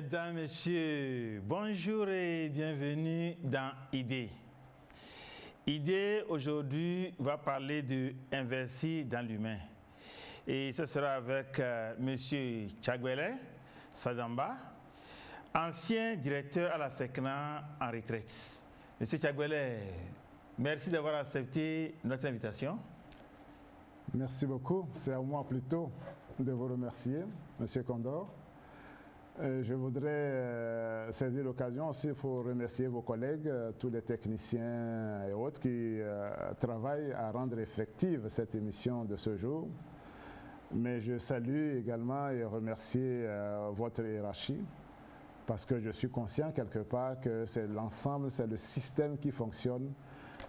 Mesdames, Messieurs, bonjour et bienvenue dans Idée. Idée, aujourd'hui, va parler de investir dans l'humain. Et ce sera avec Monsieur Tchagwele Sadamba, ancien directeur à la SECNA en retraite. Monsieur Tchagwele, merci d'avoir accepté notre invitation. Merci beaucoup. C'est à moi plutôt de vous remercier, Monsieur Condor. Je voudrais saisir l'occasion aussi pour remercier vos collègues, tous les techniciens et autres qui travaillent à rendre effective cette émission de ce jour. Mais je salue également et remercier votre hiérarchie parce que je suis conscient quelque part que c'est l'ensemble, c'est le système qui fonctionne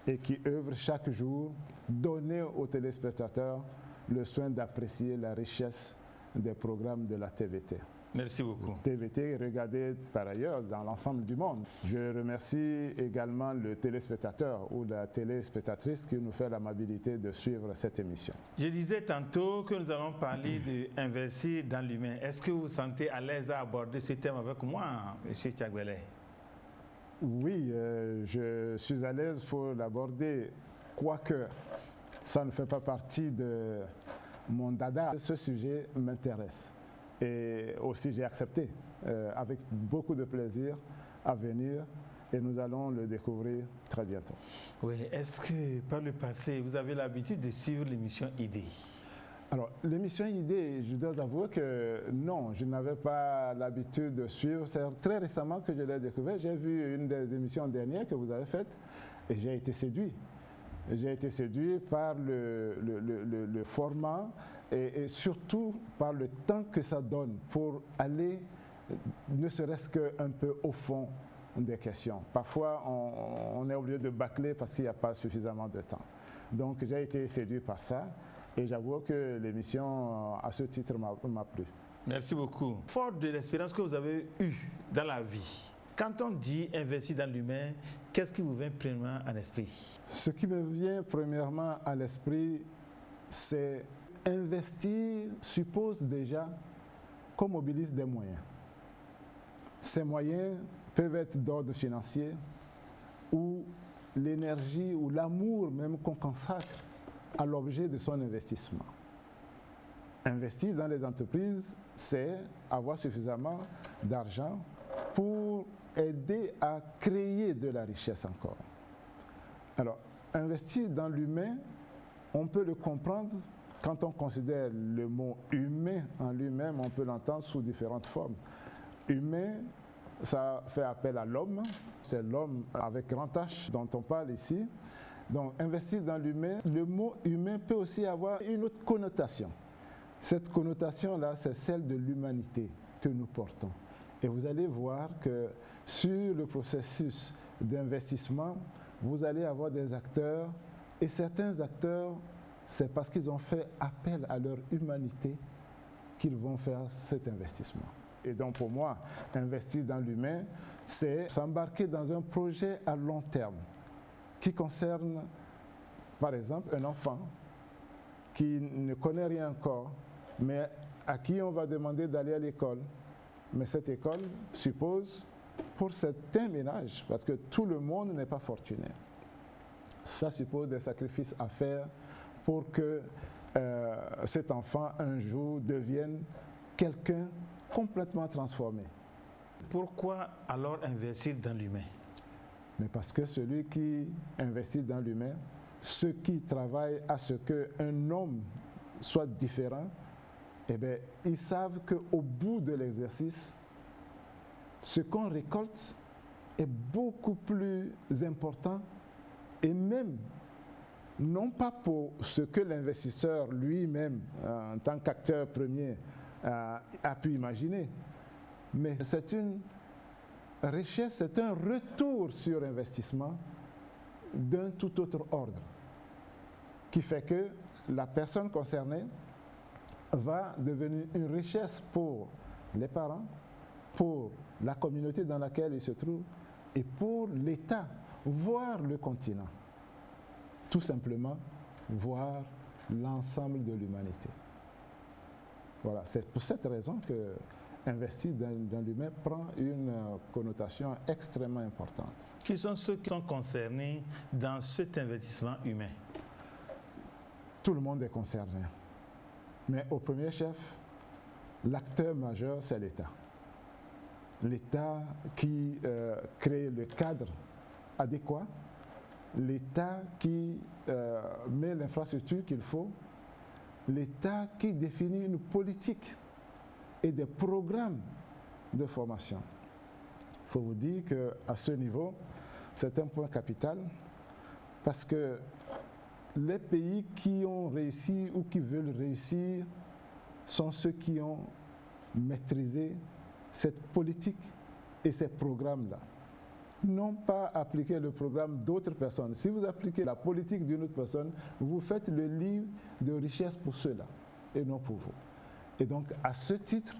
et qui œuvre chaque jour, donner aux téléspectateurs le soin d'apprécier la richesse des programmes de la TVT. Merci beaucoup. TVT regardé par ailleurs dans l'ensemble du monde. Je remercie également le téléspectateur ou la téléspectatrice qui nous fait l'amabilité de suivre cette émission. Je disais tantôt que nous allons parler d'investir dans l'humain. Est-ce que vous vous sentez à l'aise à aborder ce thème avec moi, M. Tchagwele? Oui, je suis à l'aise pour l'aborder, quoique ça ne fait pas partie de mon dada. Ce sujet m'intéresse. Et aussi, j'ai accepté avec beaucoup de plaisir à venir et nous allons le découvrir très bientôt. Oui, est-ce que par le passé, vous avez l'habitude de suivre l'émission Idée? Alors, l'émission Idée, je dois avouer que non, je n'avais pas l'habitude de suivre. C'est très récemment que je l'ai découvert. J'ai vu une des émissions dernières que vous avez faites et j'ai été séduit. J'ai été séduit par le format et surtout par le temps que ça donne pour aller, ne serait-ce qu'un peu au fond des questions. Parfois, on est obligé de bâcler parce qu'il n'y a pas suffisamment de temps. Donc, j'ai été séduit par ça et j'avoue que l'émission, à ce titre, m'a plu. Merci beaucoup. Fort de l'expérience que vous avez eue dans la vie, quand on dit investir dans l'humain, qu'est-ce qui vous vient premièrement à l'esprit? Ce qui me vient premièrement à l'esprit, c'est investir suppose déjà qu'on mobilise des moyens. Ces moyens peuvent être d'ordre financier ou l'énergie ou l'amour même qu'on consacre à l'objet de son investissement. Investir dans les entreprises, c'est avoir suffisamment d'argent pour aider à créer de la richesse encore. Alors, investir dans l'humain, on peut le comprendre quand on considère le mot humain en lui-même, on peut l'entendre sous différentes formes. Humain, ça fait appel à l'homme, c'est l'homme avec grand H dont on parle ici. Donc, investir dans l'humain, le mot humain peut aussi avoir une autre connotation. Cette connotation-là, c'est celle de l'humanité que nous portons. Et vous allez voir que sur le processus d'investissement, vous allez avoir des acteurs, et certains acteurs, c'est parce qu'ils ont fait appel à leur humanité qu'ils vont faire cet investissement. Et donc pour moi, investir dans l'humain, c'est s'embarquer dans un projet à long terme qui concerne, par exemple, un enfant qui ne connaît rien encore, mais à qui on va demander d'aller à l'école. Mais cette école suppose, pour certains ménages, parce que tout le monde n'est pas fortuné, ça suppose des sacrifices à faire pour que cet enfant, un jour, devienne quelqu'un complètement transformé. Pourquoi alors investir dans l'humain? Mais parce que celui qui investit dans l'humain, ceux qui travaillent à ce qu'un homme soit différent, eh bien, ils savent qu'au bout de l'exercice, ce qu'on récolte est beaucoup plus important et même, non pas pour ce que l'investisseur lui-même, en tant qu'acteur premier, a pu imaginer, mais c'est une richesse, c'est un retour sur investissement d'un tout autre ordre, qui fait que la personne concernée va devenir une richesse pour les parents, pour la communauté dans laquelle il se trouve et pour l'État, voire le continent. Tout simplement, voir l'ensemble de l'humanité. Voilà, c'est pour cette raison que investir dans l'humain prend une connotation extrêmement importante. Qui sont ceux qui sont concernés dans cet investissement humain? Tout le monde est concerné. Mais au premier chef, l'acteur majeur, c'est l'État. L'État qui crée le cadre adéquat, l'État qui met l'infrastructure qu'il faut, l'État qui définit une politique et des programmes de formation. Il faut vous dire qu'à ce niveau, c'est un point capital parce que les pays qui ont réussi ou qui veulent réussir sont ceux qui ont maîtrisé cette politique et ces programmes-là. Non pas appliquer le programme d'autres personnes. Si vous appliquez la politique d'une autre personne, vous faites le lit de richesse pour ceux-là et non pour vous. Et donc, à ce titre,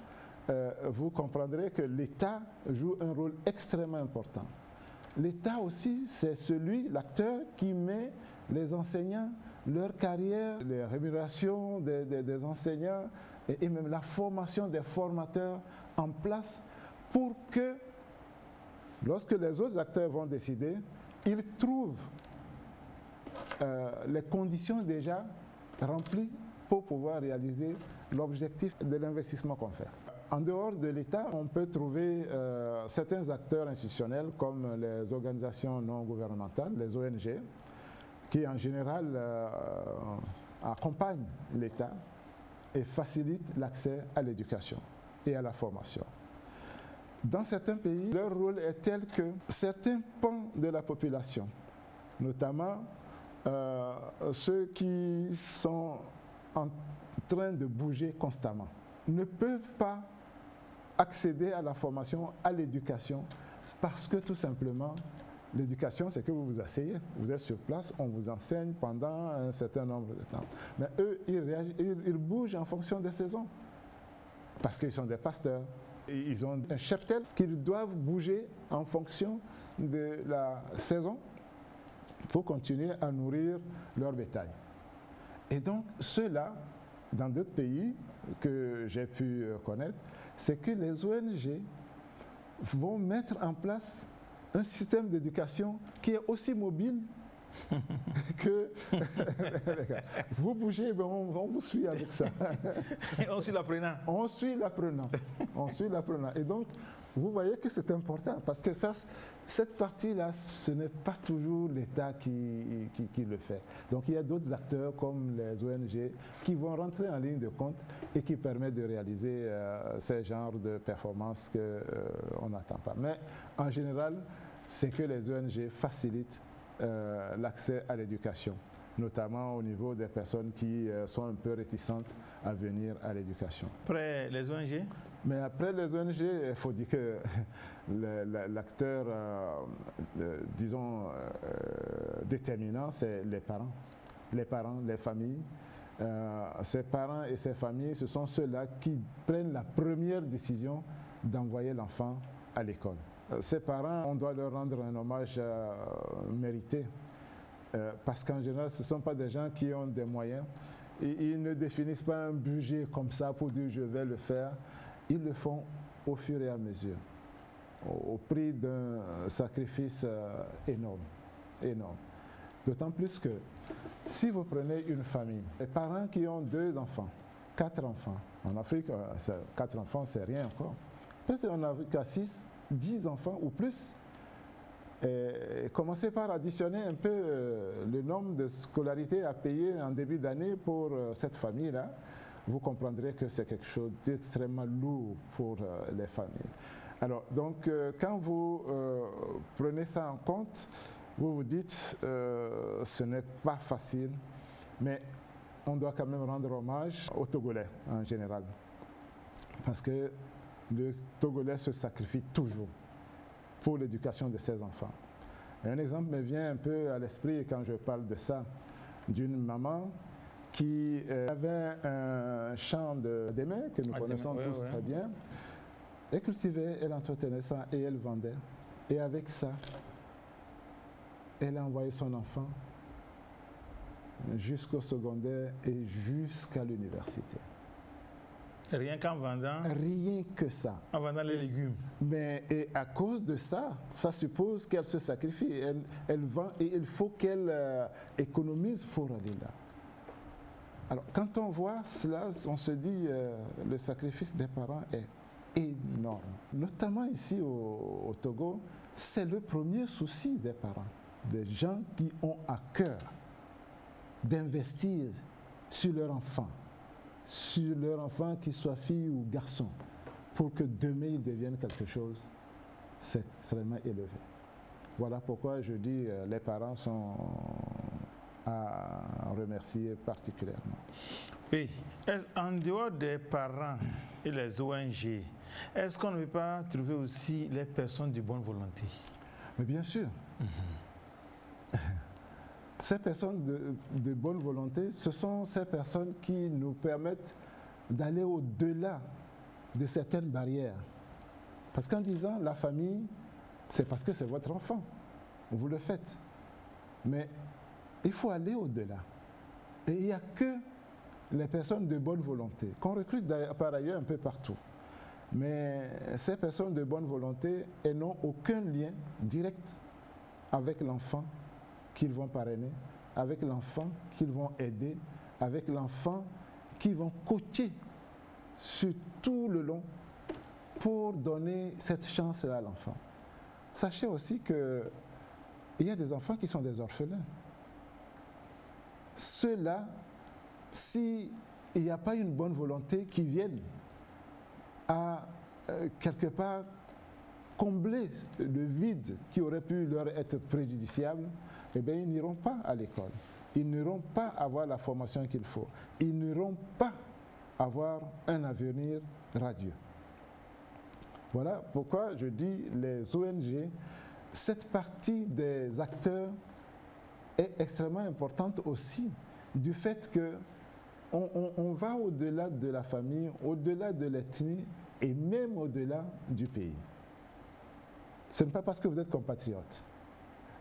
vous comprendrez que l'État joue un rôle extrêmement important. L'État aussi, c'est celui, l'acteur qui met les enseignants, leur carrière, les rémunérations des enseignants et même la formation des formateurs en place pour que, lorsque les autres acteurs vont décider, ils trouvent les conditions déjà remplies pour pouvoir réaliser l'objectif de l'investissement qu'on fait. En dehors de l'État, on peut trouver certains acteurs institutionnels comme les organisations non gouvernementales, les ONG, qui en général accompagnent l'État et facilitent l'accès à l'éducation et à la formation. Dans certains pays, leur rôle est tel que certains pans de la population, notamment ceux qui sont en train de bouger constamment, ne peuvent pas accéder à la formation, à l'éducation, parce que tout simplement, l'éducation, c'est que vous vous asseyez, vous êtes sur place, on vous enseigne pendant un certain nombre de temps. Mais eux, ils bougent en fonction des saisons, parce qu'ils sont des pasteurs. Ils ont un cheptel qu'ils doivent bouger en fonction de la saison pour continuer à nourrir leur bétail. Et donc, ceux-là, dans d'autres pays que j'ai pu connaître, c'est que les ONG vont mettre en place un système d'éducation qui est aussi mobile que vous bougez, ben on vous suit avec ça. On suit l'apprenant. On suit l'apprenant. On suit l'apprenant. Et donc, vous voyez que c'est important parce que ça, cette partie-là, ce n'est pas toujours l'État qui le fait. Donc, il y a d'autres acteurs comme les ONG qui vont rentrer en ligne de compte et qui permettent de réaliser ces genres de performances qu'on n'attend pas. Mais en général, c'est que les ONG facilitent l'accès à l'éducation, notamment au niveau des personnes qui sont un peu réticentes à venir à l'éducation. Après les ONG? Mais après les ONG, il faut dire que l'acteur, disons, déterminant, c'est les parents. Les parents, les familles. Ces parents et ces familles, ce sont ceux-là qui prennent la première décision d'envoyer l'enfant à l'école. Ces parents, on doit leur rendre un hommage mérité, parce qu'en général, ce ne sont pas des gens qui ont des moyens. Et ils ne définissent pas un budget comme ça pour dire je vais le faire. Ils le font au fur et à mesure, au prix d'un sacrifice énorme, énorme. D'autant plus que si vous prenez une famille, les parents qui ont 2 enfants, 4 enfants, en Afrique, 4 enfants, c'est rien encore. Peut-être en Afrique à 6, 10 enfants ou plus. Et commencez par additionner un peu le nombre de scolarités à payer en début d'année pour cette famille-là. Vous comprendrez que c'est quelque chose d'extrêmement lourd pour les familles. Alors, donc, quand vous prenez ça en compte, vous vous dites ce n'est pas facile, mais on doit quand même rendre hommage aux Togolais en général. Parce que le Togolais se sacrifie toujours pour l'éducation de ses enfants. Et un exemple me vient un peu à l'esprit quand je parle de ça, d'une maman qui avait un champ d'émets que nous connaissons tous très bien. Elle cultivait, elle entretenait ça et elle vendait. Et avec ça, elle a envoyé son enfant jusqu'au secondaire et jusqu'à l'université. Rien qu'en vendant, Rien que ça. en vendant les légumes. Mais et à cause de ça, ça suppose qu'elle se sacrifie. Elle vend et il faut qu'elle économise pour aller là. Alors, quand on voit cela, on se dit le sacrifice des parents est énorme. Notamment ici au Togo, c'est le premier souci des parents. Des gens qui ont à cœur d'investir sur leur enfant qu'il soit fille ou garçon, pour que demain il devienne quelque chose, c'est extrêmement élevé. Voilà pourquoi je dis les parents sont à remercier particulièrement. Oui. En dehors des parents et les ONG, est-ce qu'on ne peut pas trouver aussi les personnes de bonne volonté? Mais bien sûr. Ces personnes de bonne volonté, ce sont ces personnes qui nous permettent d'aller au-delà de certaines barrières. Parce qu'en disant la famille, c'est parce que c'est votre enfant. Vous le faites. Mais il faut aller au-delà. Et il n'y a que les personnes de bonne volonté, qu'on recrute par ailleurs un peu partout. Mais ces personnes de bonne volonté, elles n'ont aucun lien direct avec l'enfant qu'ils vont parrainer, avec l'enfant qu'ils vont aider, avec l'enfant qu'ils vont coacher sur tout le long pour donner cette chance-là à l'enfant. Sachez aussi qu'il y a des enfants qui sont des orphelins. Ceux-là, s'il n'y a pas une bonne volonté qui vienne à quelque part combler le vide qui aurait pu leur être préjudiciable, eh bien, ils n'iront pas à l'école. Ils n'iront pas avoir la formation qu'il faut. Ils n'iront pas avoir un avenir radieux. Voilà pourquoi je dis les ONG, cette partie des acteurs est extrêmement importante aussi, du fait que on va au-delà de la famille, au-delà de l'ethnie et même au-delà du pays. Ce n'est pas parce que vous êtes compatriote.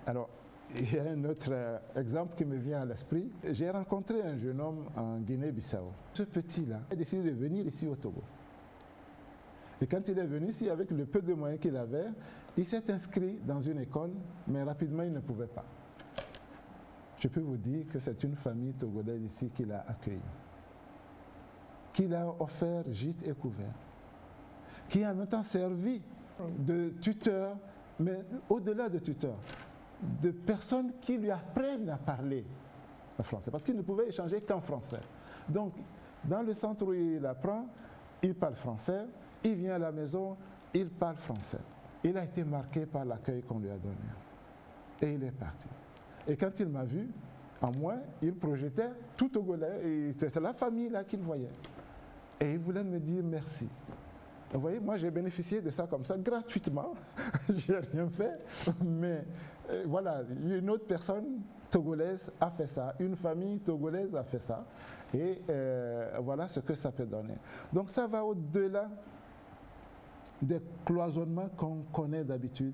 Alors, il y a un autre exemple qui me vient à l'esprit. J'ai rencontré un jeune homme en Guinée-Bissau. Ce petit-là a décidé de venir ici au Togo. Et quand il est venu ici, avec le peu de moyens qu'il avait, il s'est inscrit dans une école, mais rapidement, il ne pouvait pas. Je peux vous dire que c'est une famille togolaise ici qui l'a accueilli, qui l'a offert gîte et couvert, qui a en même temps servi de tuteur, mais au-delà de tuteur, de personnes qui lui apprennent à parler le français, parce qu'il ne pouvait échanger qu'en français. Donc, dans le centre où il apprend, il parle français, il vient à la maison, il parle français. Il a été marqué par l'accueil qu'on lui a donné. Et il est parti. Et quand il m'a vu, en moi, il projetait tout Togolais, et c'est la famille là qu'il voyait. Et il voulait me dire merci. Vous voyez, moi j'ai bénéficié de ça comme ça, gratuitement. Je n'ai rien fait, mais voilà, une autre personne togolaise a fait ça, une famille togolaise a fait ça, et voilà ce que ça peut donner. Donc ça va au-delà des cloisonnements qu'on connaît d'habitude,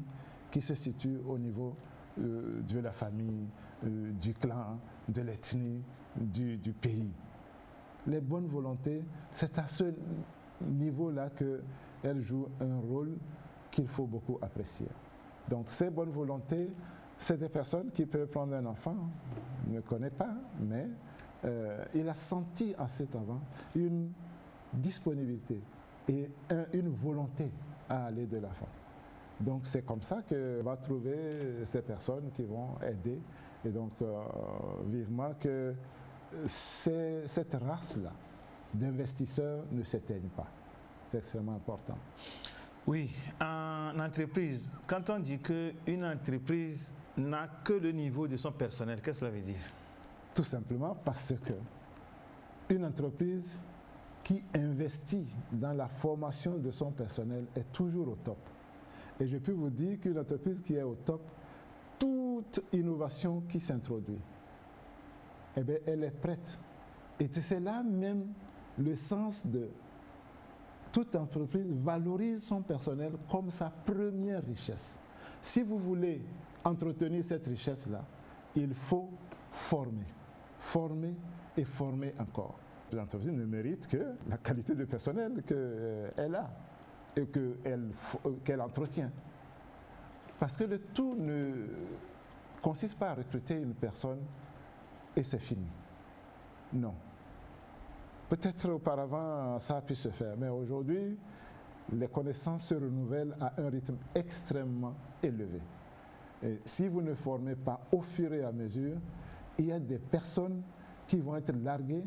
qui se situent au niveau de la famille, du clan, de l'ethnie, du pays. Les bonnes volontés, c'est à ce niveau-là qu'elles jouent un rôle qu'il faut beaucoup apprécier. Donc ces bonnes volontés, c'est des personnes qui peuvent prendre un enfant, ne connaît pas, mais il a senti en cet enfant une disponibilité et une volonté à aller de l'avant. Donc c'est comme ça qu'on va trouver ces personnes qui vont aider, et donc vivement que cette race-là d'investisseurs ne s'éteigne pas. C'est extrêmement important. Oui, en entreprise, quand on dit qu'une entreprise n'a que le niveau de son personnel, qu'est-ce que cela veut dire? Tout simplement parce que une entreprise qui investit dans la formation de son personnel est toujours au top. Et je peux vous dire qu'une entreprise qui est au top, toute innovation qui s'introduit, eh bien, elle est prête. Et c'est là même le sens de toute entreprise valorise son personnel comme sa première richesse. Si vous voulez entretenir cette richesse-là, il faut former, former et former encore. L'entreprise ne mérite que la qualité de personnel qu'elle a et qu'elle entretient. Parce que le tout ne consiste pas à recruter une personne et c'est fini. Non. Peut-être auparavant ça a pu se faire, mais aujourd'hui, les connaissances se renouvellent à un rythme extrêmement élevé. Et si vous ne formez pas au fur et à mesure, il y a des personnes qui vont être larguées,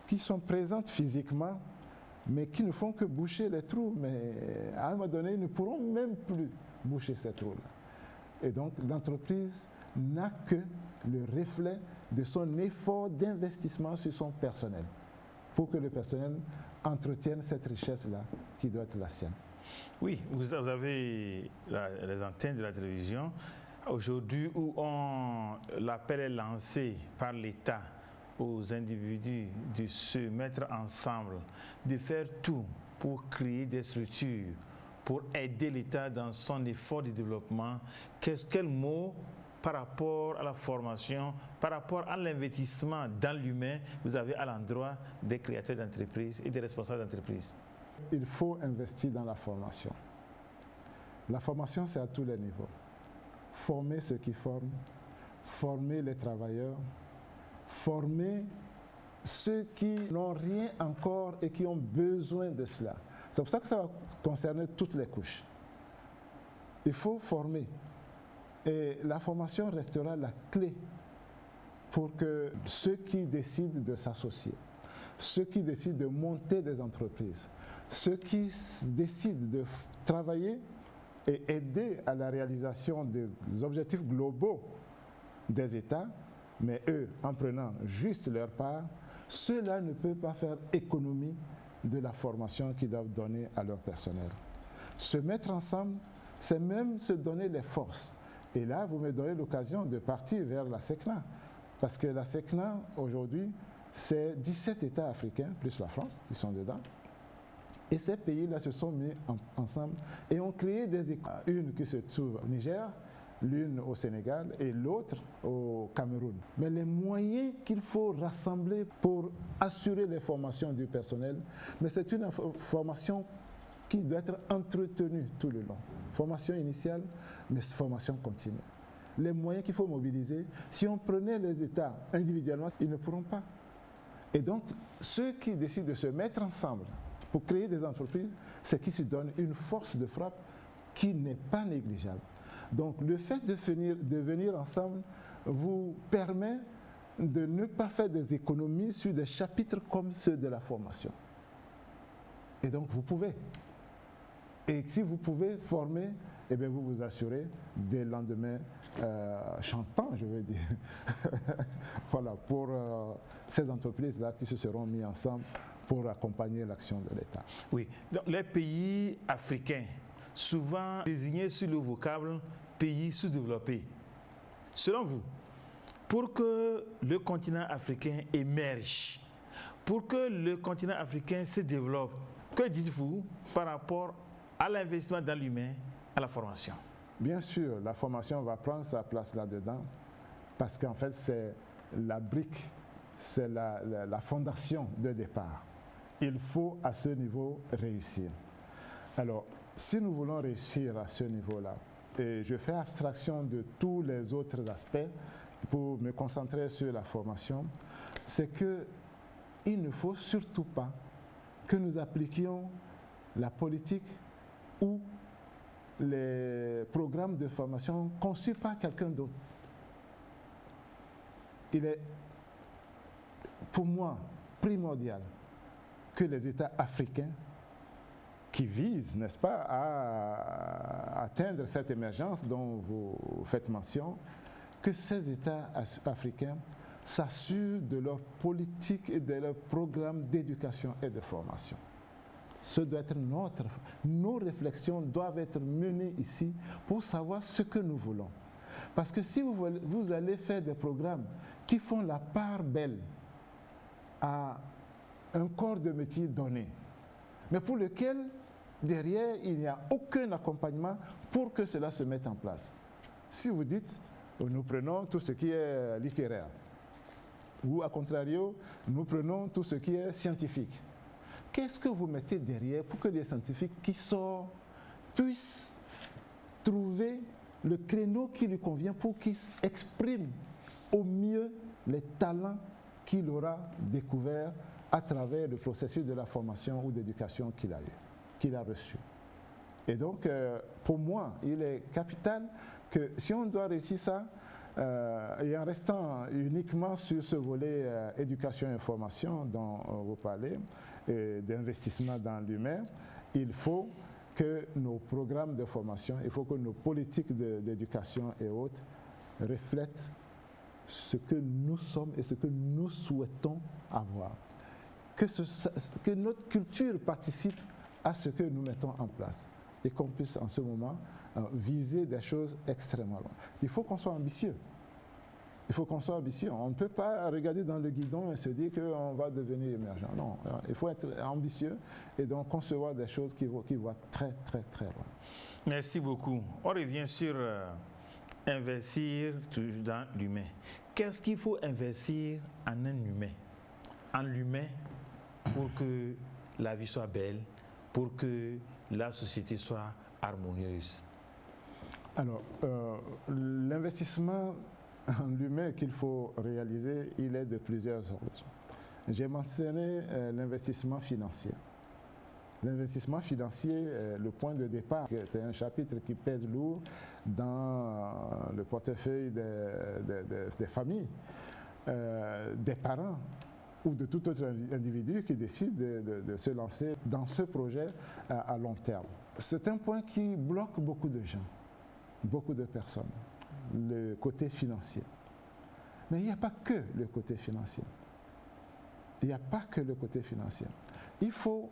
qui sont présentes physiquement, mais qui ne font que boucher les trous. Mais à un moment donné, ils ne pourront même plus boucher ces trous-là. Et donc, l'entreprise n'a que le reflet de son effort d'investissement sur son personnel, pour que le personnel entretienne cette richesse-là qui doit être la sienne. Oui, vous avez les antennes de la télévision. Aujourd'hui, où l'appel est lancé par l'État aux individus de se mettre ensemble, de faire tout pour créer des structures, pour aider l'État dans son effort de développement. Quel mot par rapport à la formation, par rapport à l'investissement dans l'humain, vous avez à l'endroit des créateurs d'entreprises et des responsables d'entreprises? Il faut investir dans la formation. La formation, c'est à tous les niveaux. Former ceux qui forment, former les travailleurs, former ceux qui n'ont rien encore et qui ont besoin de cela. C'est pour ça que ça va concerner toutes les couches. Il faut former. Et la formation restera la clé pour que ceux qui décident de s'associer, ceux qui décident de monter des entreprises, ceux qui décident de travailler et aider à la réalisation des objectifs globaux des États, mais eux, en prenant juste leur part, ceux-là ne peuvent pas faire économie de la formation qu'ils doivent donner à leur personnel. Se mettre ensemble, c'est même se donner les forces. Et là, vous me donnez l'occasion de partir vers la SECNA. Parce que la SECNA, aujourd'hui, c'est 17 États africains, plus la France, qui sont dedans. Et ces pays-là se sont mis ensemble et ont créé des écoles. Une qui se trouve au Niger, l'une au Sénégal et l'autre au Cameroun. Mais les moyens qu'il faut rassembler pour assurer les formations du personnel, mais c'est une formation qui doit être entretenue tout le long. Formation initiale, mais formation continue. Les moyens qu'il faut mobiliser, si on prenait les États individuellement, ils ne pourront pas. Et donc, ceux qui décident de se mettre ensemble pour créer des entreprises, c'est qu'ils se donnent une force de frappe qui n'est pas négligeable. Donc, le fait de venir ensemble vous permet de ne pas faire des économies sur des chapitres comme ceux de la formation. Et donc, vous pouvez. Et si vous pouvez former, eh bien, vous vous assurez des lendemains chantants, je veux dire. Voilà, pour ces entreprises-là qui se seront mis ensemble pour accompagner l'action de l'État. Oui, donc les pays africains, souvent désignés sur le vocable pays sous-développés. Selon vous, pour que le continent africain émerge, pour que le continent africain se développe, que dites-vous par rapport à l'investissement dans l'humain, à la formation? Bien sûr, la formation va prendre sa place là-dedans parce qu'en fait, c'est la brique, c'est la fondation de départ. Il faut à ce niveau réussir. Alors, si nous voulons réussir à ce niveau-là, et je fais abstraction de tous les autres aspects pour me concentrer sur la formation, c'est qu'il ne faut surtout pas que nous appliquions la politique ou les programmes de formation conçus par quelqu'un d'autre. Il est, pour moi, primordial que les États africains qui visent, n'est-ce pas, à atteindre cette émergence dont vous faites mention, que ces États africains s'assurent de leur politique et de leur programme d'éducation et de formation. Ce doit être nos réflexions doivent être menées ici pour savoir ce que nous voulons. Parce que si vous allez faire des programmes qui font la part belle à un corps de métier donné, mais pour lequel, derrière, il n'y a aucun accompagnement pour que cela se mette en place. Si vous dites, nous prenons tout ce qui est littéraire, Ou à contrario, nous prenons tout ce qui est scientifique. Qu'est-ce que vous mettez derrière pour que les scientifiques qui sortent puissent trouver le créneau qui lui convient pour qu'il exprime au mieux les talents qu'il aura découverts à travers le processus de la formation ou d'éducation qu'il a eu, qu'il a reçu. Et donc, pour moi, il est capital que si on doit réussir ça, et en restant uniquement sur ce volet éducation et formation dont vous parlez, d'investissement dans l'humain, il faut que nos programmes de formation, il faut que nos politiques d'éducation et autres reflètent ce que nous sommes et ce que nous souhaitons avoir. Que notre culture participe à ce que nous mettons en place et qu'on puisse en ce moment viser des choses extrêmement loin. Il faut qu'on soit ambitieux. Il faut qu'on soit ambitieux. On ne peut pas regarder dans le guidon et se dire qu'on va devenir émergent. Non, il faut être ambitieux et donc concevoir des choses qui voient très, très, très loin. Merci beaucoup. On revient sur investir dans l'humain. Qu'est-ce qu'il faut investir en un humain? En l'humain pour que la vie soit belle, pour que la société soit harmonieuse? Alors, l'investissement en l'humain qu'il faut réaliser, il est de plusieurs ordres. J'ai mentionné l'investissement financier. L'investissement financier, le point de départ, c'est un chapitre qui pèse lourd dans le portefeuille des familles, des parents ou de tout autre individu qui décide de se lancer dans ce projet à long terme. C'est un point qui bloque beaucoup de gens, beaucoup de personnes, le côté financier. Mais il n'y a pas que le côté financier. Il n'y a pas que le côté financier. Il faut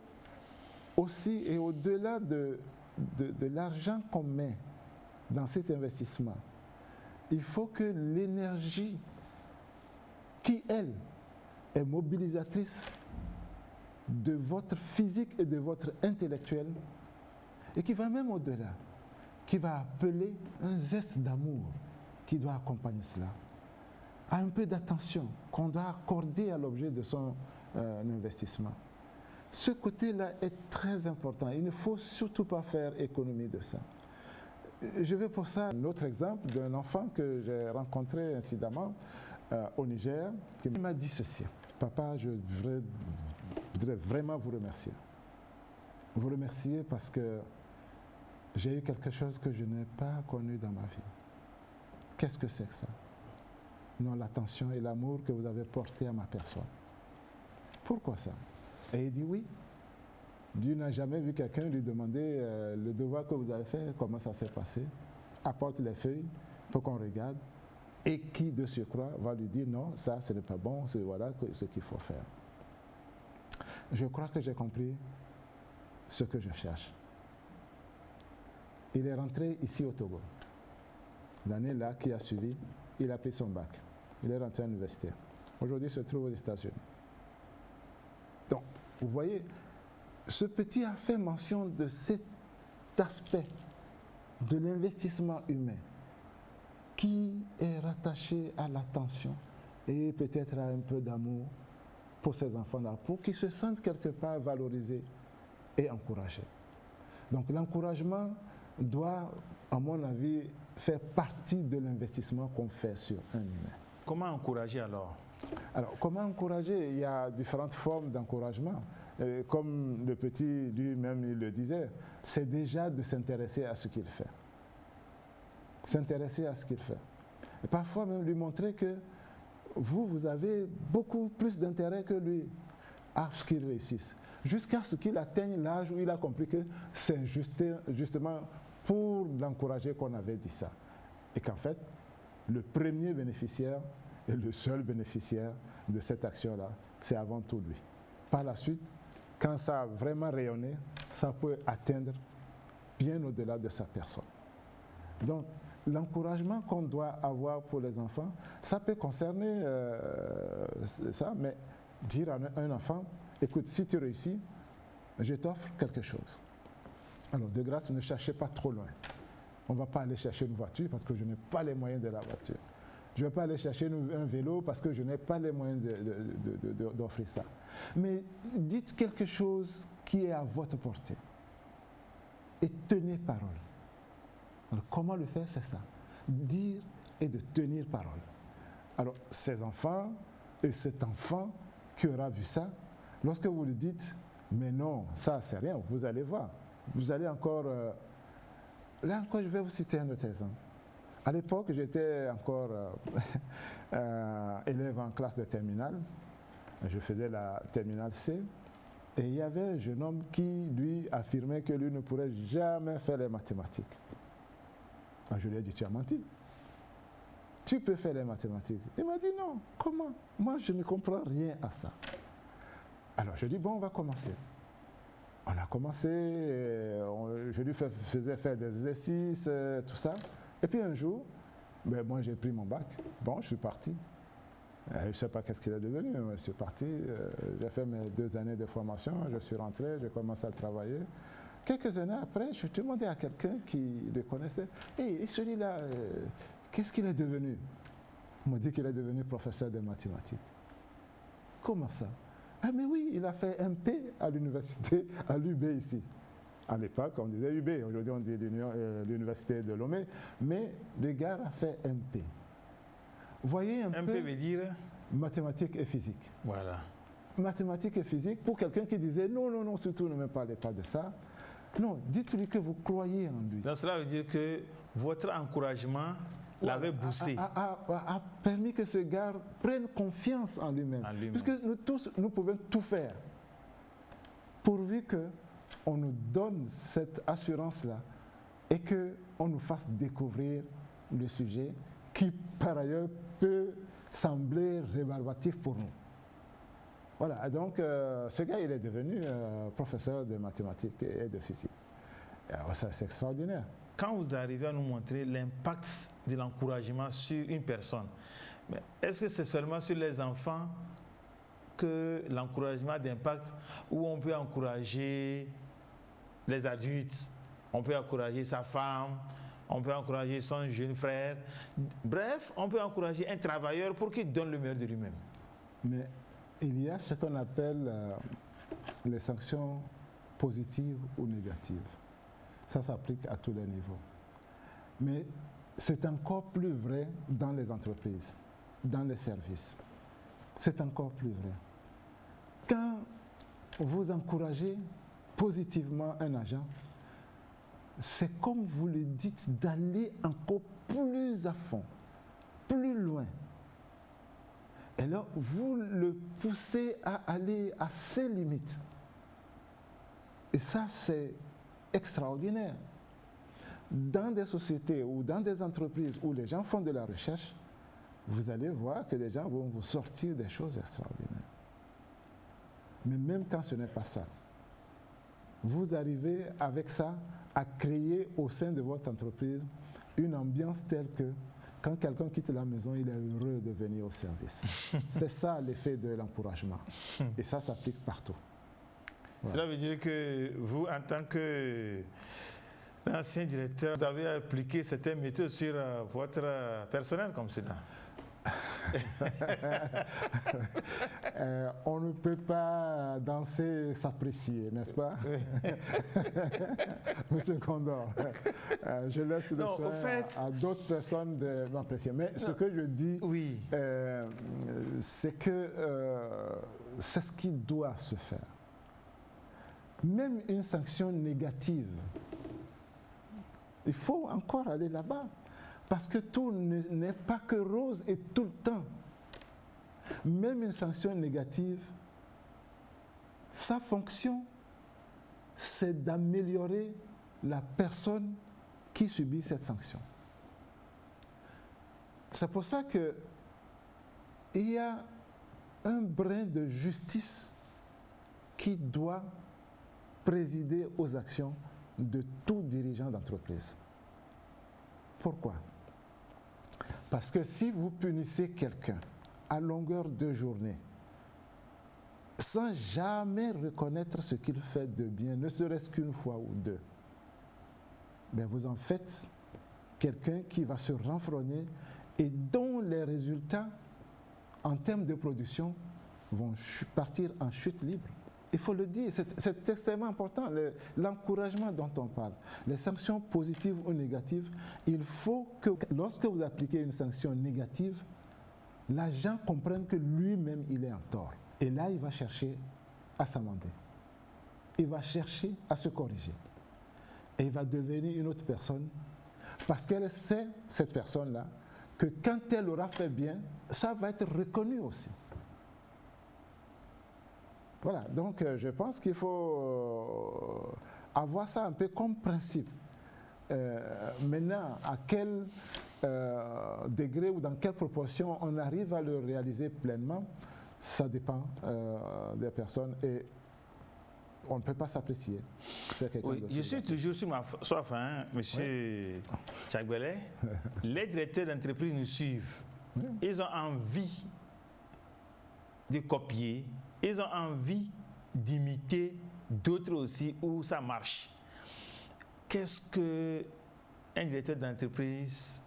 aussi, et au-delà de l'argent qu'on met dans cet investissement, il faut que l'énergie qui, elle, est mobilisatrice de votre physique et de votre intellectuel, et qui va même au-delà, qui va appeler un zeste d'amour qui doit accompagner cela, un peu d'attention qu'on doit accorder à l'objet de son investissement. Ce côté-là est très important. Il ne faut surtout pas faire économie de ça. Je veux pour ça un autre exemple d'un enfant que j'ai rencontré incidemment au Niger, qui m'a dit ceci. Papa, je voudrais vraiment vous remercier. Vous remercier parce que j'ai eu quelque chose que je n'ai pas connu dans ma vie. Qu'est-ce que c'est que ça? Non, l'attention et l'amour que vous avez porté à ma personne. Pourquoi ça? Et il dit oui. Dieu n'a jamais vu quelqu'un lui demander le devoir que vous avez fait, comment ça s'est passé. Apporte les feuilles pour qu'on regarde. Et qui, de surcroît, va lui dire non, ça, ce n'est pas bon, voilà ce qu'il faut faire. Je crois que j'ai compris ce que je cherche. Il est rentré ici au Togo. L'année là qui a suivi, il a pris son bac. Il est rentré à l'université. Aujourd'hui, il se trouve aux États-Unis. Donc, vous voyez, ce petit a fait mention de cet aspect de l'investissement humain qui est rattaché à l'attention et peut-être à un peu d'amour pour ces enfants-là, pour qu'ils se sentent quelque part valorisés et encouragés. Donc l'encouragement doit, à mon avis, faire partie de l'investissement qu'on fait sur un humain. Comment encourager alors? Alors, comment encourager? Il y a différentes formes d'encouragement. Comme le petit lui-même il le disait, c'est déjà de s'intéresser à ce qu'il fait. S'intéresser à ce qu'il fait. Et parfois même lui montrer que vous avez beaucoup plus d'intérêt que lui à ce qu'il réussisse. Jusqu'à ce qu'il atteigne l'âge où il a compris que c'est justement pour l'encourager qu'on avait dit ça. Et qu'en fait, le premier bénéficiaire et le seul bénéficiaire de cette action-là, c'est avant tout lui. Par la suite, quand ça a vraiment rayonné, ça peut atteindre bien au-delà de sa personne. Donc, l'encouragement qu'on doit avoir pour les enfants, ça peut concerner ça, mais dire à un enfant, écoute, si tu réussis, je t'offre quelque chose. Alors, de grâce, ne cherchez pas trop loin. On ne va pas aller chercher une voiture parce que je n'ai pas les moyens de la voiture. Je ne vais pas aller chercher un vélo parce que je n'ai pas les moyens d'offrir ça. Mais dites quelque chose qui est à votre portée. Et tenez parole. Alors, comment le faire, c'est ça. Dire et de tenir parole. Alors, ces enfants et cet enfant qui aura vu ça, lorsque vous lui dites, mais non, ça c'est rien, vous allez voir. Vous allez encore... là encore, je vais vous citer un autre exemple. À l'époque, j'étais encore élève en classe de terminale. Je faisais la terminale C. Et il y avait un jeune homme qui, lui, affirmait que lui ne pourrait jamais faire les mathématiques. Alors je lui ai dit, tu as menti. Tu peux faire les mathématiques. Il m'a dit, non, comment? Moi, je ne comprends rien à ça. Alors je lui ai dit, bon, on va commencer. On a commencé, je lui faisais faire des exercices, tout ça. Et puis un jour, moi j'ai pris mon bac. Bon, je suis parti. Je ne sais pas qu'est-ce qu'il est devenu, mais je suis parti. J'ai fait mes 2 années de formation, je suis rentré, j'ai commencé à travailler. Quelques années après, je demandais à quelqu'un qui le connaissait, et celui-là, qu'est-ce qu'il est devenu? On m'a dit qu'il est devenu professeur de mathématiques. Comment ça? Ah mais oui, il a fait MP à l'université, à l'UB ici. À l'époque, on disait UB, aujourd'hui on dit l'université de Lomé, mais le gars a fait MP. Voyez un peu... MP veut dire mathématiques et physique. Voilà. Mathématiques et physique, pour quelqu'un qui disait non, non, non, surtout ne me parlez pas de ça. Non, dites-lui que vous croyez en lui. Donc cela veut dire que votre encouragement l'avait boosté. A permis que ce gars prenne confiance en lui-même. Puisque nous tous, nous pouvons tout faire. Pourvu qu'on nous donne cette assurance-là et qu'on nous fasse découvrir le sujet qui, par ailleurs, peut sembler rébarbatif pour nous. Voilà, donc ce gars, il est devenu professeur de mathématiques et de physique. Alors, ça, c'est extraordinaire. Quand vous arrivez à nous montrer l'impact de l'encouragement sur une personne, est-ce que c'est seulement sur les enfants que l'encouragement a d'impact, ou on peut encourager les adultes, on peut encourager sa femme, on peut encourager son jeune frère. Bref, on peut encourager un travailleur pour qu'il donne le meilleur de lui-même. Mais il y a ce qu'on appelle les sanctions positives ou négatives. Ça s'applique à tous les niveaux. Mais c'est encore plus vrai dans les entreprises, dans les services. C'est encore plus vrai. Quand vous encouragez positivement un agent, c'est comme vous lui dites d'aller encore plus à fond, plus loin. Et là, vous le poussez à aller à ses limites. Et ça, c'est extraordinaire. Dans des sociétés ou dans des entreprises où les gens font de la recherche, vous allez voir que les gens vont vous sortir des choses extraordinaires. Mais même quand ce n'est pas ça, vous arrivez avec ça à créer au sein de votre entreprise une ambiance telle que quand quelqu'un quitte la maison, il est heureux de venir au service. C'est ça l'effet de l'encouragement. Et ça s'applique partout. Voilà. Cela veut dire que vous, en tant que l'ancien directeur, vous avez appliqué certaines méthodes sur votre personnel comme cela. On ne peut pas danser s'apprécier, n'est-ce pas? Monsieur Condor, je laisse le soin à d'autres personnes de m'apprécier. Mais ce que je dis, oui, c'est que c'est ce qui doit se faire. Même une sanction négative, il faut encore aller là-bas. Parce que tout n'est pas que rose et tout le temps. Même une sanction négative, sa fonction, c'est d'améliorer la personne qui subit cette sanction. C'est pour ça qu'il y a un brin de justice qui doit présider aux actions de tout dirigeant d'entreprise. Pourquoi? Parce que si vous punissez quelqu'un à longueur de journée, sans jamais reconnaître ce qu'il fait de bien, ne serait-ce qu'une fois ou deux, ben vous en faites quelqu'un qui va se renfrogner et dont les résultats en termes de production vont partir en chute libre. Il faut le dire, c'est extrêmement important, l'encouragement dont on parle, les sanctions positives ou négatives. Il faut que lorsque vous appliquez une sanction négative, l'agent comprenne que lui-même il est en tort. Et là, il va chercher à s'amender. Il va chercher à se corriger. Et il va devenir une autre personne parce qu'elle sait, cette personne-là, que quand elle aura fait bien, ça va être reconnu aussi. Voilà, donc je pense qu'il faut avoir ça un peu comme principe. Maintenant, à quel degré ou dans quelle proportion on arrive à le réaliser pleinement, ça dépend des personnes et on ne peut pas s'apprécier. Oui, je suis toujours sur ma soif, hein, monsieur Tchagbele. Les directeurs d'entreprise nous suivent. Oui. Ils ont envie de copier, ils ont envie d'imiter d'autres aussi où ça marche. Qu'est-ce qu'un directeur d'entreprise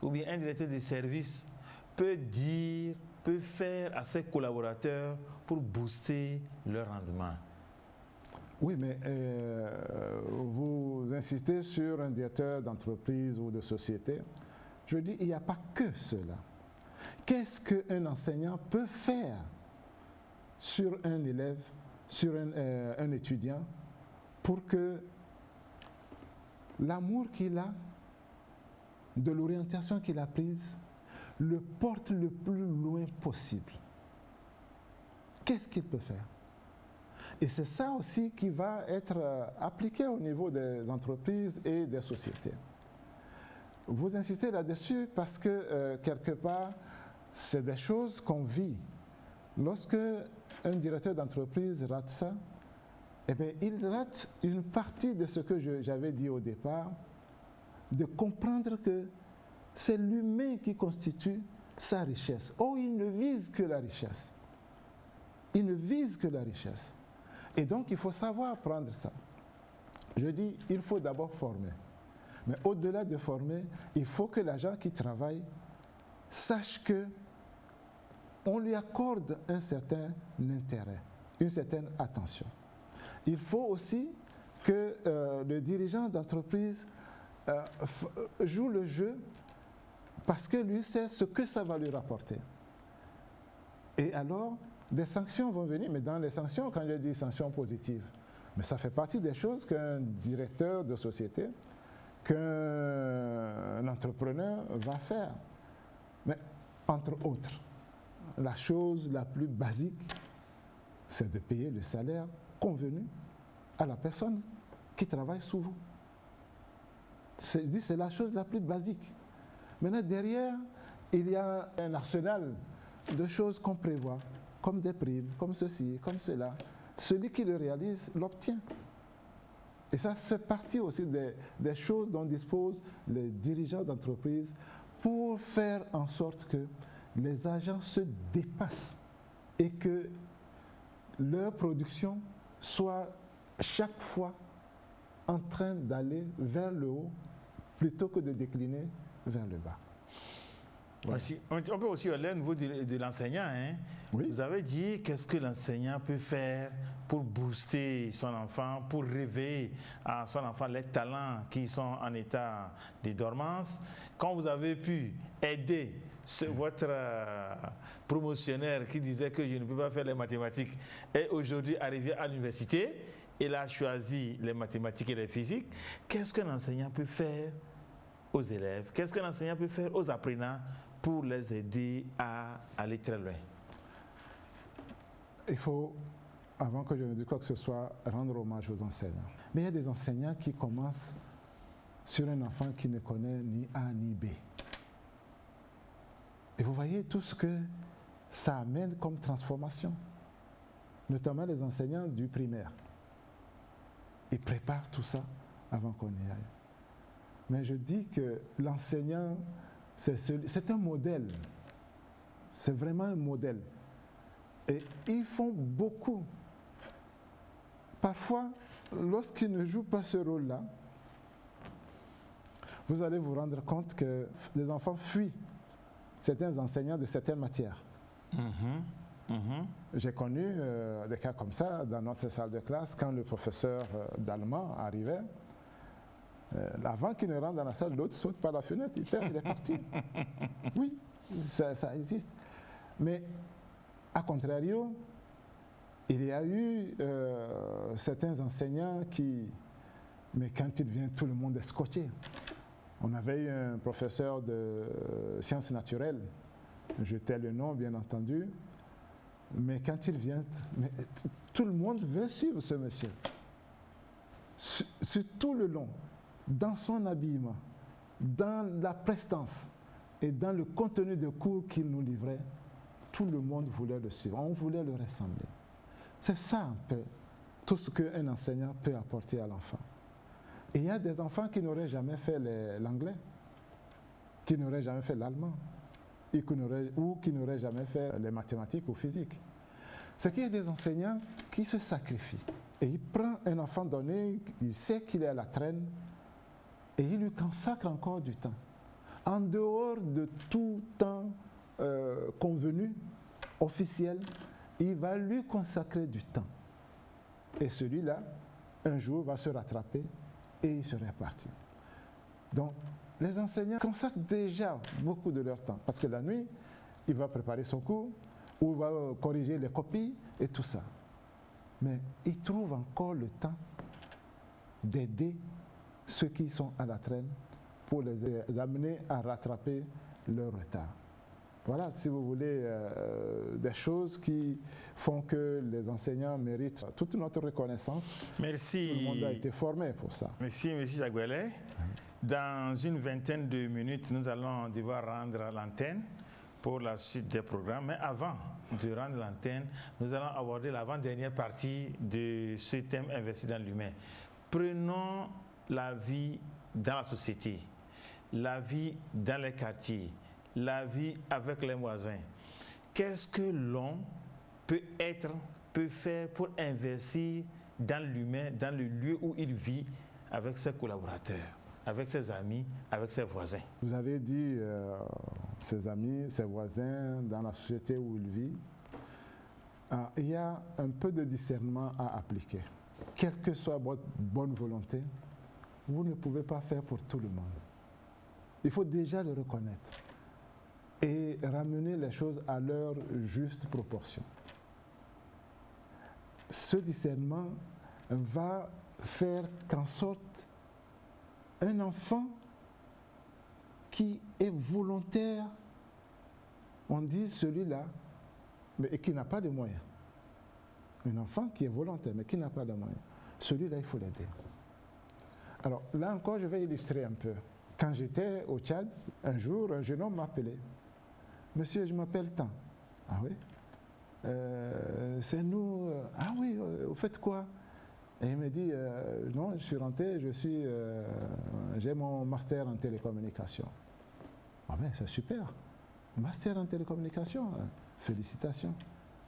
ou bien un directeur de service peut dire, peut faire à ses collaborateurs pour booster leur rendement? Oui, mais vous insistez sur un directeur d'entreprise ou de société. Je dis, il n'y a pas que cela. Qu'est-ce qu'un enseignant peut faire sur un élève, sur un étudiant, pour que l'amour qu'il a, de l'orientation qu'il a prise, le porte le plus loin possible? Qu'est-ce qu'il peut faire? Et c'est ça aussi qui va être appliqué au niveau des entreprises et des sociétés. Vous insistez là-dessus parce que, quelque part, c'est des choses qu'on vit. Lorsque un directeur d'entreprise rate ça, eh bien, il rate une partie de ce que j'avais dit au départ, de comprendre que c'est l'humain qui constitue sa richesse. Oh, il ne vise que la richesse. Il ne vise que la richesse. Et donc, il faut savoir prendre ça. Je dis, il faut d'abord former. Mais au-delà de former, il faut que l'agent qui travaille sache que on lui accorde un certain intérêt, une certaine attention. Il faut aussi que le dirigeant d'entreprise joue le jeu parce que lui sait ce que ça va lui rapporter. Et alors, des sanctions vont venir, mais dans les sanctions, quand je dis sanctions positives, mais ça fait partie des choses qu'un directeur de société, qu'un entrepreneur va faire. Mais entre autres, la chose la plus basique, c'est de payer le salaire convenu à la personne qui travaille sous vous. C'est la chose la plus basique. Maintenant, derrière, il y a un arsenal de choses qu'on prévoit, comme des primes, comme ceci, comme cela. Celui qui le réalise l'obtient. Et ça, c'est partie aussi des choses dont disposent les dirigeants d'entreprise pour faire en sorte que les agents se dépassent et que leur production soit chaque fois en train d'aller vers le haut plutôt que de décliner vers le bas. Ouais. On peut aussi aller au niveau de l'enseignant. Hein? Oui. Vous avez dit qu'est-ce que l'enseignant peut faire pour booster son enfant, pour réveiller à son enfant les talents qui sont en état de dormance. Quand vous avez pu aider votre promotionnaire qui disait que je ne peux pas faire les mathématiques est aujourd'hui arrivé à l'université, il a choisi les mathématiques et les physiques, qu'est-ce qu'un enseignant peut faire aux élèves? Qu'est-ce qu'un enseignant peut faire aux apprenants pour les aider à aller très loin? Il faut, avant que je ne dise quoi que ce soit, rendre hommage aux enseignants. Mais il y a des enseignants qui commencent sur un enfant qui ne connaît ni A ni B. Et vous voyez tout ce que ça amène comme transformation, notamment les enseignants du primaire. Ils préparent tout ça avant qu'on y aille. Mais je dis que l'enseignant, c'est un modèle. C'est vraiment un modèle. Et ils font beaucoup. Parfois, lorsqu'ils ne jouent pas ce rôle-là, vous allez vous rendre compte que les enfants fuient certains enseignants de certaines matières. J'ai connu des cas comme ça dans notre salle de classe, quand le professeur d'allemand arrivait. Avant qu'il ne rentre dans la salle, l'autre saute par la fenêtre, il est parti. Oui, ça existe. Mais, à contrario, il y a eu certains enseignants mais quand il vient, tout le monde est scotché. On avait eu un professeur de sciences naturelles, je tais le nom bien entendu, mais quand il vient, tout le monde veut suivre ce monsieur. Sur tout le long, dans son habillement, dans la prestance et dans le contenu de cours qu'il nous livrait, tout le monde voulait le suivre, on voulait le ressembler. C'est ça un peu tout ce qu'un enseignant peut apporter à l'enfant. Et il y a des enfants qui n'auraient jamais fait l'anglais, qui n'auraient jamais fait l'allemand, ou qui n'auraient jamais fait les mathématiques ou physique. C'est qu'il y a des enseignants qui se sacrifient. Et il prend un enfant donné, il sait qu'il est à la traîne, et il lui consacre encore du temps. En dehors de tout temps convenu, officiel, il va lui consacrer du temps. Et celui-là, un jour, va se rattraper et il serait parti. Donc, les enseignants consacrent déjà beaucoup de leur temps. Parce que la nuit, il va préparer son cours, ou il va corriger les copies et tout ça. Mais il trouve encore le temps d'aider ceux qui sont à la traîne pour les amener à rattraper leur retard. Voilà, si vous voulez, des choses qui font que les enseignants méritent toute notre reconnaissance. Merci. Tout le monde a été formé pour ça. Merci, M. Jagouelet. Dans une vingtaine de minutes, nous allons devoir rendre l'antenne pour la suite des programmes. Mais avant de rendre l'antenne, nous allons aborder l'avant-dernière partie de ce thème investi dans l'humain. Prenons la vie dans la société, la vie dans les quartiers, la vie avec les voisins. Qu'est-ce que l'homme peut faire pour investir dans l'humain, dans le lieu où il vit, avec ses collaborateurs, avec ses amis, avec ses voisins? Vous avez dit ses amis, ses voisins, dans la société où il vit. Il y a un peu de discernement à appliquer. Quelle que soit votre bonne volonté, vous ne pouvez pas faire pour tout le monde. Il faut déjà le reconnaître et ramener les choses à leur juste proportion. Ce discernement va faire qu'en sorte un enfant qui est volontaire, on dit celui-là, mais qui n'a pas de moyens. Un enfant qui est volontaire mais qui n'a pas de moyens, celui-là il faut l'aider. Alors là encore je vais illustrer un peu. Quand j'étais au Tchad, un jour un jeune homme m'a appelé. Monsieur, je m'appelle tant. Ah oui? C'est nous. Ah oui, vous faites quoi? Et il me dit, non, je suis rentré, j'ai mon master en télécommunication. Ah ben, c'est super. Master en télécommunication, félicitations.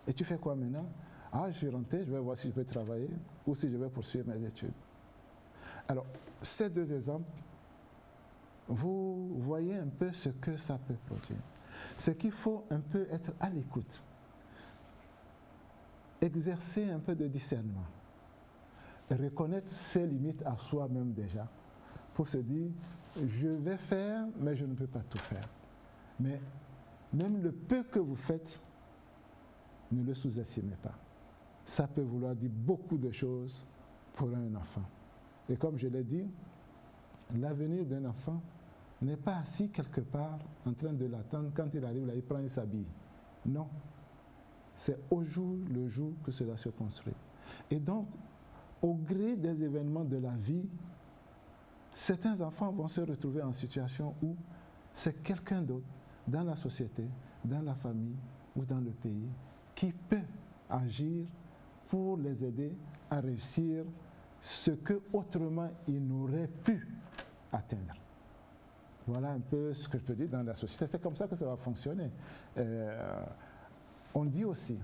Et tu fais quoi maintenant? Ah, je suis rentré, je vais voir si je peux travailler ou si je vais poursuivre mes études. Alors, ces deux exemples, vous voyez un peu ce que ça peut produire. C'est qu'il faut un peu être à l'écoute, exercer un peu de discernement, reconnaître ses limites à soi-même déjà, pour se dire, je vais faire, mais je ne peux pas tout faire. Mais même le peu que vous faites, ne le sous-estimez pas. Ça peut vouloir dire beaucoup de choses pour un enfant. Et comme je l'ai dit, l'avenir d'un enfant n'est pas assis quelque part en train de l'attendre. Quand il arrive là, il prend et s'habille. Non. C'est au jour le jour que cela se construit. Et donc, au gré des événements de la vie, certains enfants vont se retrouver en situation où c'est quelqu'un d'autre, dans la société, dans la famille ou dans le pays, qui peut agir pour les aider à réussir ce que autrement ils n'auraient pu atteindre. Voilà un peu ce que je peux dire dans la société. C'est comme ça que ça va fonctionner. On dit aussi,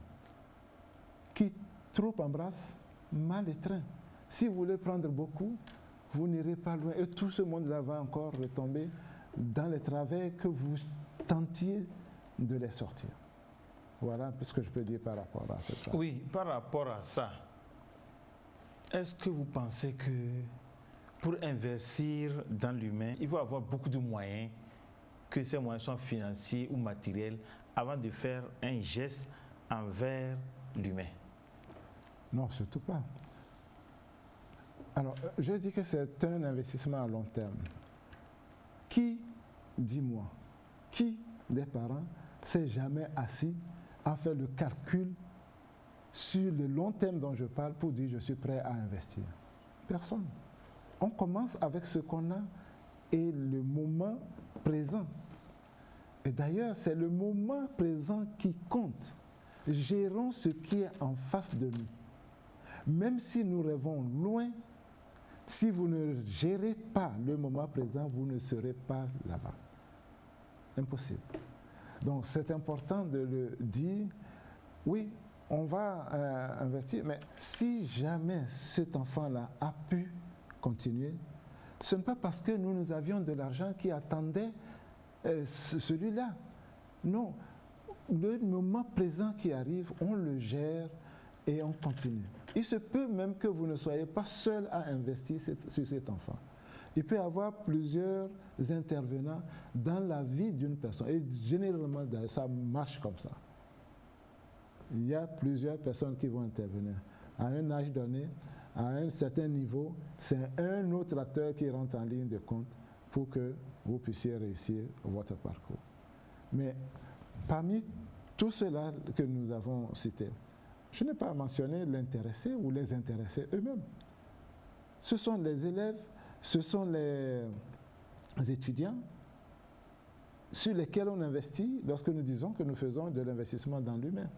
qui trop embrasse, mal étreint. Si vous voulez prendre beaucoup, vous n'irez pas loin. Et tout ce monde-là va encore retomber dans les travers que vous tentiez de les sortir. Voilà ce que je peux dire par rapport à cette chose. Oui, par rapport à ça, est-ce que vous pensez que pour investir dans l'humain, il faut avoir beaucoup de moyens, que ces moyens soient financiers ou matériels, avant de faire un geste envers l'humain? Non, surtout pas. Alors, je dis que c'est un investissement à long terme. Qui, dis-moi, qui des parents s'est jamais assis à faire le calcul sur le long terme dont je parle pour dire je suis prêt à investir? Personne. On commence avec ce qu'on a et le moment présent. Et d'ailleurs, c'est le moment présent qui compte. Gérons ce qui est en face de nous. Même si nous rêvons loin, si vous ne gérez pas le moment présent, vous ne serez pas là-bas. Impossible. Donc c'est important de le dire. Oui, on va investir, mais si jamais cet enfant-là a pu continuer, ce n'est pas parce que nous avions de l'argent qui attendait celui-là. Non, le moment présent qui arrive, on le gère et on continue. Il se peut même que vous ne soyez pas seul à investir sur cet enfant. Il peut y avoir plusieurs intervenants dans la vie d'une personne. Et généralement, ça marche comme ça. Il y a plusieurs personnes qui vont intervenir. À un âge donné, à un certain niveau, c'est un autre acteur qui rentre en ligne de compte pour que vous puissiez réussir votre parcours. Mais parmi tout cela que nous avons cité, je n'ai pas mentionné l'intéressé ou les intéressés eux-mêmes. Ce sont les élèves, ce sont les étudiants sur lesquels on investit lorsque nous disons que nous faisons de l'investissement dans l'humain.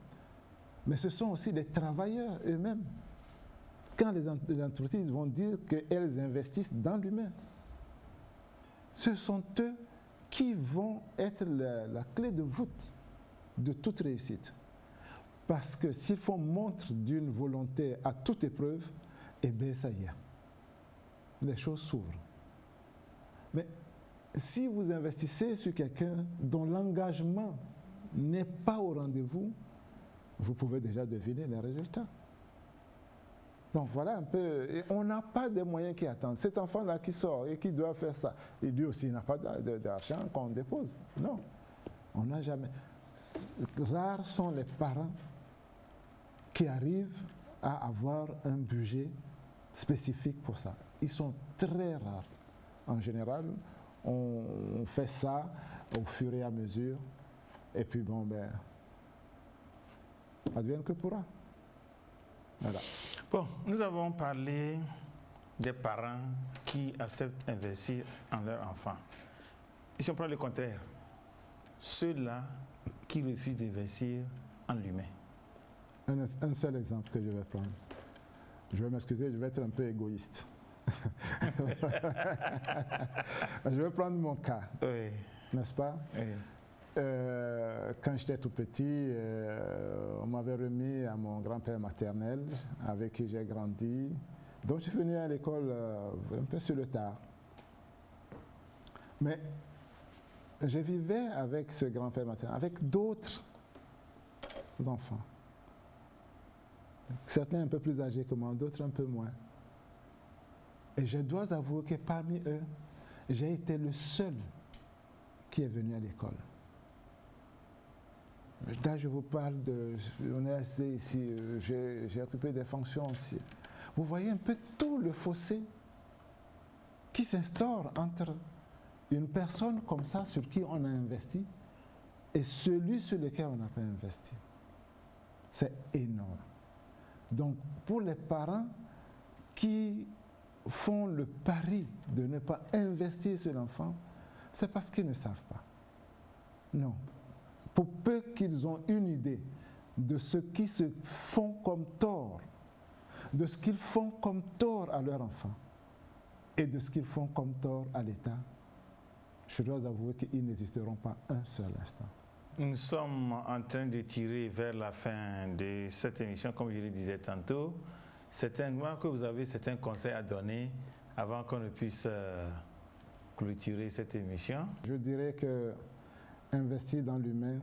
Mais ce sont aussi les travailleurs eux-mêmes. Quand les entreprises vont dire qu'elles investissent dans l'humain, ce sont eux qui vont être la clé de voûte de toute réussite. Parce que s'ils font montre d'une volonté à toute épreuve, eh bien ça y est, les choses s'ouvrent. Mais si vous investissez sur quelqu'un dont l'engagement n'est pas au rendez-vous, vous pouvez déjà deviner les résultats. Donc voilà un peu, et on n'a pas de moyens qui attendent. Cet enfant-là qui sort et qui doit faire ça, et lui aussi n'a pas d'argent qu'on dépose. Non, on n'a jamais. Rares sont les parents qui arrivent à avoir un budget spécifique pour ça. Ils sont très rares. En général, on fait ça au fur et à mesure, et puis bon, ben, advienne que pourra. Voilà. Bon, nous avons parlé des parents qui acceptent d'investir en leur enfant. Et si on prend le contraire, ceux-là qui refusent d'investir en l'humain. Un seul exemple que je vais prendre. Je vais m'excuser, je vais être un peu égoïste. Je vais prendre mon cas, Oui. n'est-ce pas? Oui. Quand j'étais tout petit, on m'avait remis à mon grand-père maternel avec qui j'ai grandi. Donc je suis venu à l'école un peu sur le tard. Mais je vivais avec ce grand-père maternel, avec d'autres enfants. Certains un peu plus âgés que moi, d'autres un peu moins. Et je dois avouer que parmi eux, j'ai été le seul qui est venu à l'école. Là, je vous parle on est assez ici, j'ai occupé des fonctions aussi. Vous voyez un peu tout le fossé qui s'instaure entre une personne comme ça sur qui on a investi et celui sur lequel on n'a pas investi. C'est énorme. Donc, pour les parents qui font le pari de ne pas investir sur l'enfant, c'est parce qu'ils ne savent pas. Non. Pour peu qu'ils ont une idée de ce qu'ils se font comme tort, de ce qu'ils font comme tort à leur enfant et de ce qu'ils font comme tort à l'État, je dois avouer qu'ils n'existeront pas un seul instant. Nous sommes en train de tirer vers la fin de cette émission, comme je le disais tantôt. Certainement que vous avez certains conseils à donner avant qu'on ne puisse clôturer cette émission. Je dirais que investir dans l'humain,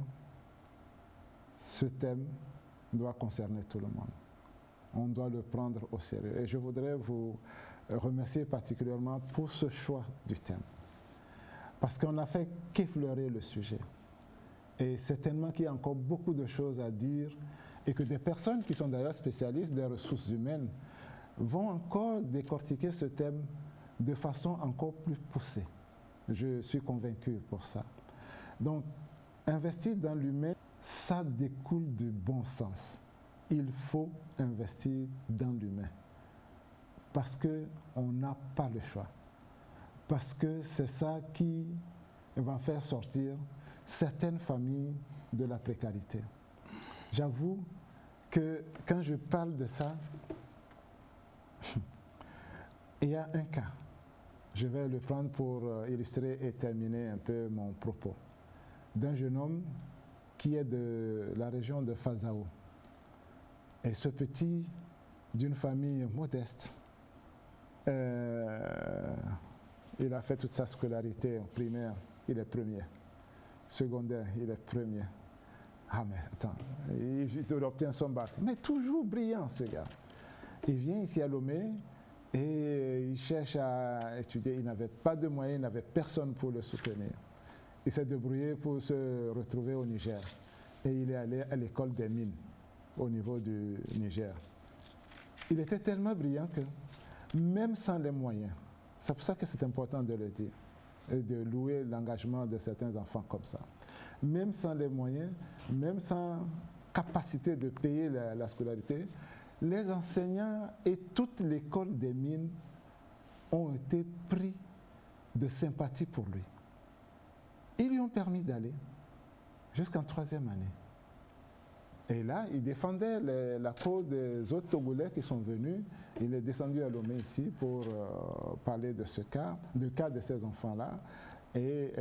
ce thème doit concerner tout le monde. On doit le prendre au sérieux. Et je voudrais vous remercier particulièrement pour ce choix du thème. Parce qu'on n'a fait qu'effleurer le sujet. Et certainement qu'il y a encore beaucoup de choses à dire et que des personnes qui sont d'ailleurs spécialistes des ressources humaines vont encore décortiquer ce thème de façon encore plus poussée. Je suis convaincu pour ça. Donc, investir dans l'humain, ça découle du bon sens. Il faut investir dans l'humain parce qu'on n'a pas le choix. Parce que c'est ça qui va faire sortir certaines familles de la précarité. J'avoue que quand je parle de ça, il y a un cas. Je vais le prendre pour illustrer et terminer un peu mon propos. D'un jeune homme qui est de la région de Fazao. Et ce petit, d'une famille modeste, il a fait toute sa scolarité en primaire, il est premier. Secondaire, il est premier. Ah mais attends, il obtient son bac. Mais toujours brillant ce gars. Il vient ici à Lomé et il cherche à étudier. Il n'avait pas de moyens, il n'avait personne pour le soutenir. Il s'est débrouillé pour se retrouver au Niger. Et il est allé à l'école des mines au niveau du Niger. Il était tellement brillant que même sans les moyens, c'est pour ça que c'est important de le dire, et de louer l'engagement de certains enfants comme ça. Même sans les moyens, même sans capacité de payer la scolarité, les enseignants et toute l'école des mines ont été pris de sympathie pour lui. Ils lui ont permis d'aller jusqu'en 3e année. Et là, il défendait la cause des autres Togolais qui sont venus. Il est descendu à Lomé ici pour parler de ce cas, du cas de ces enfants-là, et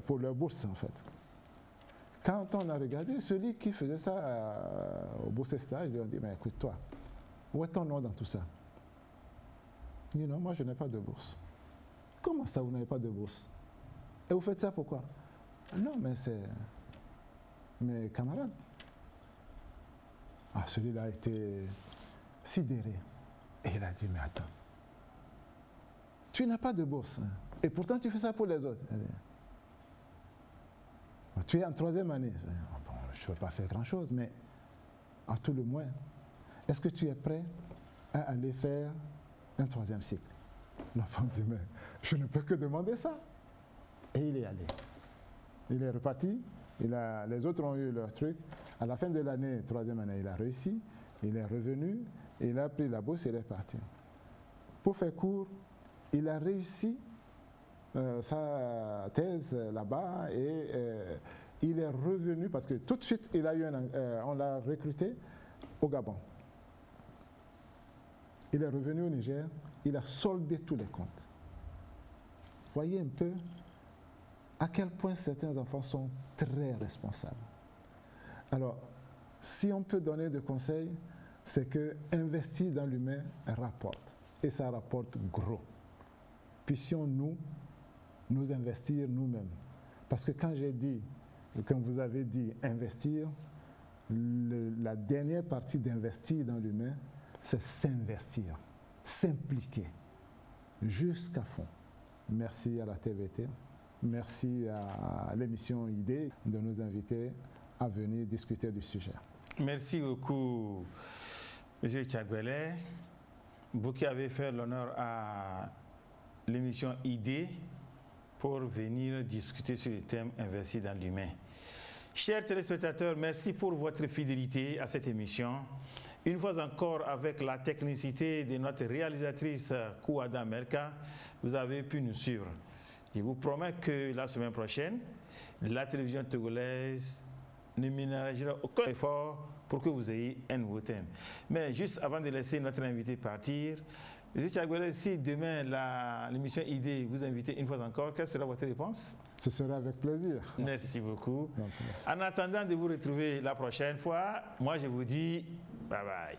pour leur bourse en fait. Quand on a regardé, celui qui faisait ça au bourse stage, ils lui ont dit, mais écoute toi, où est ton nom dans tout ça? Il dit, non, moi je n'ai pas de bourse. Comment ça, vous n'avez pas de bourse? Et vous faites ça pourquoi? Non, mais c'est mes camarades. Ah, celui-là a été sidéré. Et il a dit, mais attends, tu n'as pas de bourse, hein, et pourtant tu fais ça pour les autres. Tu es en 3e année. Bon, je ne peux pas faire grand-chose, mais en tout le moins, est-ce que tu es prêt à aller faire un 3e cycle? L'enfant dit, mais je ne peux que demander ça. Et il est allé. Il est reparti. Les autres ont eu leur truc. À la fin de l'année, 3e année, il a réussi. Il est revenu. Il a pris la bourse et il est parti. Pour faire court, il a réussi sa thèse là-bas et il est revenu parce que tout de suite, on l'a recruté au Gabon. Il est revenu au Niger. Il a soldé tous les comptes. Voyez un peu à quel point certains enfants sont très responsables. Alors, si on peut donner des conseils, c'est que investir dans l'humain rapporte. Et ça rapporte gros. Puissions-nous nous investir nous-mêmes. Parce que quand vous avez dit investir, la dernière partie d'investir dans l'humain, c'est s'investir, s'impliquer jusqu'à fond. Merci à la TVT. Merci à l'émission Idée de nous inviter à venir discuter du sujet. Merci beaucoup, M. Tchagbele. Vous qui avez fait l'honneur à l'émission Idée pour venir discuter sur le thème Investir dans l'humain. Chers téléspectateurs, merci pour votre fidélité à cette émission. Une fois encore, avec la technicité de notre réalisatrice Kouada Merka, vous avez pu nous suivre. Je vous promets que la semaine prochaine, la télévision togolaise ne ménagera aucun effort pour que vous ayez un nouveau thème. Mais juste avant de laisser notre invité partir, M. Tchagbele, si demain l'émission Idée vous invite une fois encore, quelle sera votre réponse? Ce sera avec plaisir. Merci beaucoup. En attendant de vous retrouver la prochaine fois, moi je vous dis bye bye.